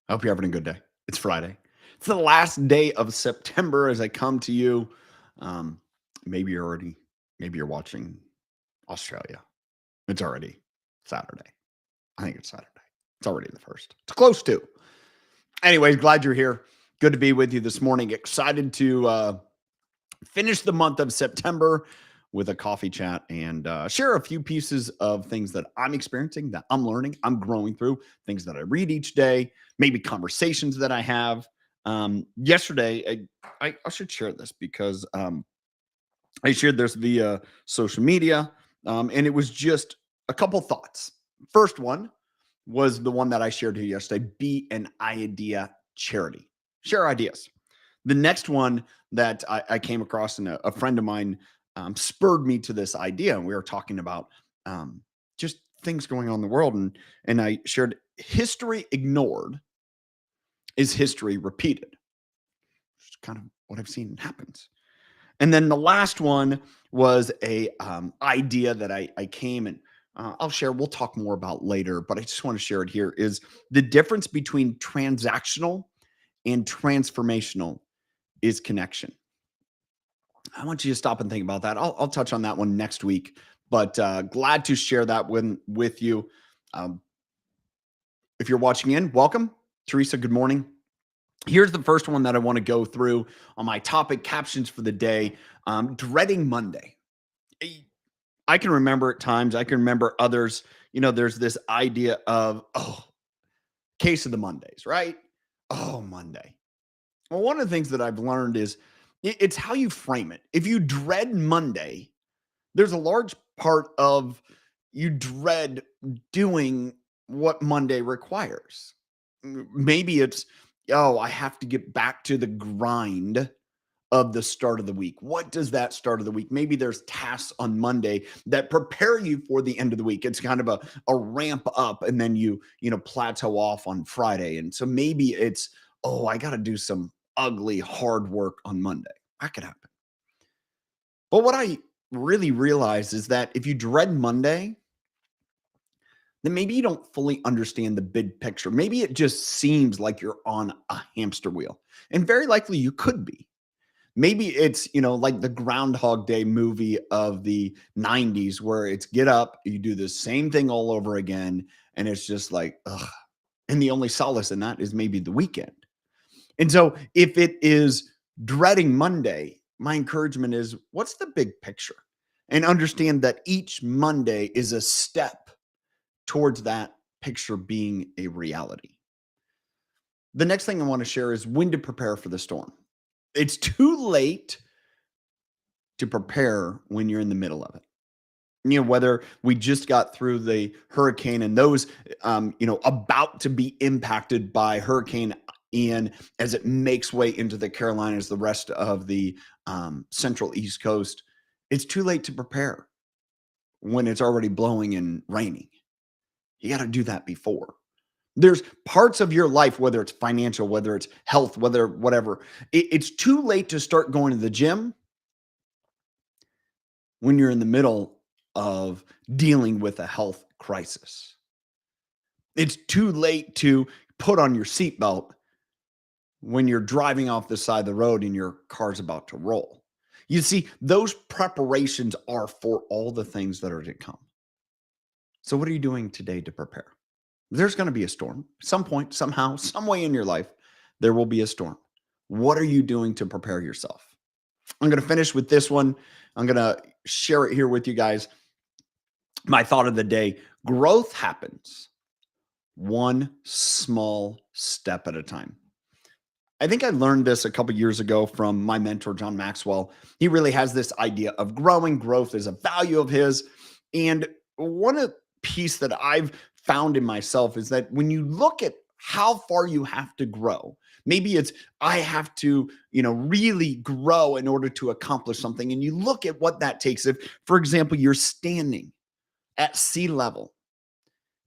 I hope you're having a good day. It's Friday. It's the last day of September as I come to you. Um, maybe you're already, maybe you're watching Australia. It's already Saturday. I think it's Saturday. It's already the first. It's close to. Anyways, glad you're here. Good to be with you this morning. Excited to finish the month of September with a coffee chat and share a few pieces of things that I'm experiencing, that I'm learning, I'm growing through, things that I read each day, maybe conversations that I have. Yesterday, I should share this because I shared this via social media, and it was just a couple thoughts. First one was the one that I shared here yesterday: be an idea charity, share ideas. The next one that I came across, and a friend of mine spurred me to this idea, and we were talking about just things going on in the world, and I shared history ignored is history repeated. It's kind of what I've seen happens. And then the last one was a idea that I came and I'll share. We'll talk more about later, but I just want to share it here. Is the difference between transactional and transformational is connection. I want you to stop and think about that. I'll touch on that one next week, but glad to share that one with you. Um, if you're watching in, welcome. Teresa, good morning. Here's the first one that I want to go through on my topic captions for the day. Dreading Monday. I can remember at times, I can remember others, there's this idea of, oh, case of the Mondays, right? Oh, Monday. Well, one of the things that I've learned is it's how you frame it. If you dread Monday, there's a large part of you dread doing what Monday requires. Maybe it's, oh, I have to get back to the grind of the start of the week. What does that start of the week? Maybe there's tasks on Monday that prepare you for the end of the week. It's kind of a ramp up, and then you plateau off on Friday. And so maybe it's, oh, I got to do some ugly hard work on Monday. That could happen. But what I really realize is that if you dread Monday, then maybe you don't fully understand the big picture. Maybe it just seems like you're on a hamster wheel. And very likely you could be. Maybe it's, like the Groundhog Day movie of the 90s where it's get up, you do the same thing all over again. And it's just like, ugh. And the only solace in that is maybe the weekend. And so if it is dreading Monday, my encouragement is what's the big picture? And understand that each Monday is a step towards that picture being a reality. The next thing I want to share is when to prepare for the storm. It's too late to prepare when you're in the middle of it. Whether we just got through the hurricane and those, about to be impacted by Hurricane Ian as it makes way into the Carolinas, the rest of the central East Coast, it's too late to prepare when it's already blowing and raining. You got to do that before. There's parts of your life, whether it's financial, whether it's health, whether whatever, it's too late to start going to the gym when you're in the middle of dealing with a health crisis. It's too late to put on your seatbelt when you're driving off the side of the road and your car's about to roll. You see, those preparations are for all the things that are to come. So what are you doing today to prepare? There's going to be a storm. At some point, somehow, some way in your life, there will be a storm. What are you doing to prepare yourself? I'm going to finish with this one. I'm going to share it here with you guys. My thought of the day: growth happens one small step at a time. I think I learned this a couple years ago from my mentor, John Maxwell. He really has this idea of growing. Growth is a value of his. And one piece that I've found in myself is that when you look at how far you have to grow, maybe it's I have to, really grow in order to accomplish something. And you look at what that takes. If, for example, you're standing at sea level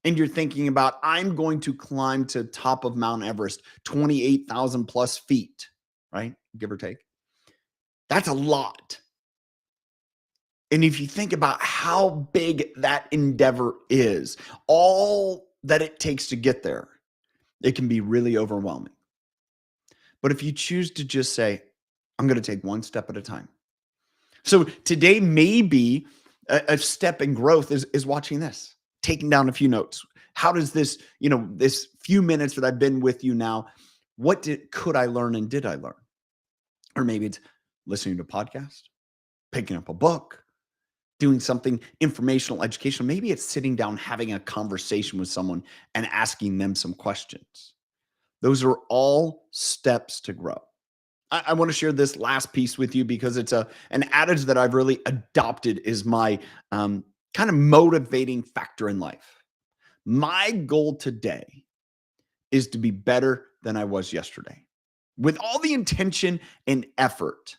and you're thinking about, I'm going to climb to top of Mount Everest, 28,000 plus feet, right? Give or take. That's a lot. And if you think about how big that endeavor is, all that it takes to get there, It can be really overwhelming. But if you choose to just say, I'm going to take one step at a time. So today, maybe a step in growth is watching this, taking down a few notes. How does this, this few minutes that I've been with you now, could I learn and did I learn? Or maybe it's listening to a podcast, picking up a book, doing something informational, educational. Maybe it's sitting down, having a conversation with someone and asking them some questions. Those are all steps to grow. I want to share this last piece with you because it's an adage that I've really adopted is my kind of motivating factor in life. My goal today is to be better than I was yesterday, with all the intention and effort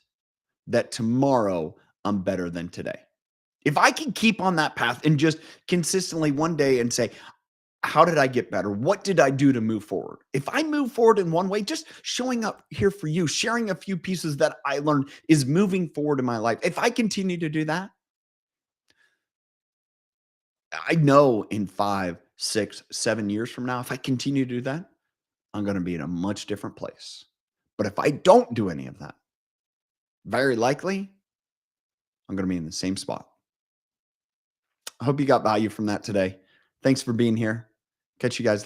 that tomorrow I'm better than today. If I can keep on that path and just consistently one day and say, how did I get better? What did I do to move forward? If I move forward in one way, just showing up here for you, sharing a few pieces that I learned is moving forward in my life. If I continue to do that, I know in 5, 6, 7 years from now, if I continue to do that, I'm going to be in a much different place. But if I don't do any of that, very likely I'm going to be in the same spot. I hope you got value from that today. Thanks for being here. Catch you guys later.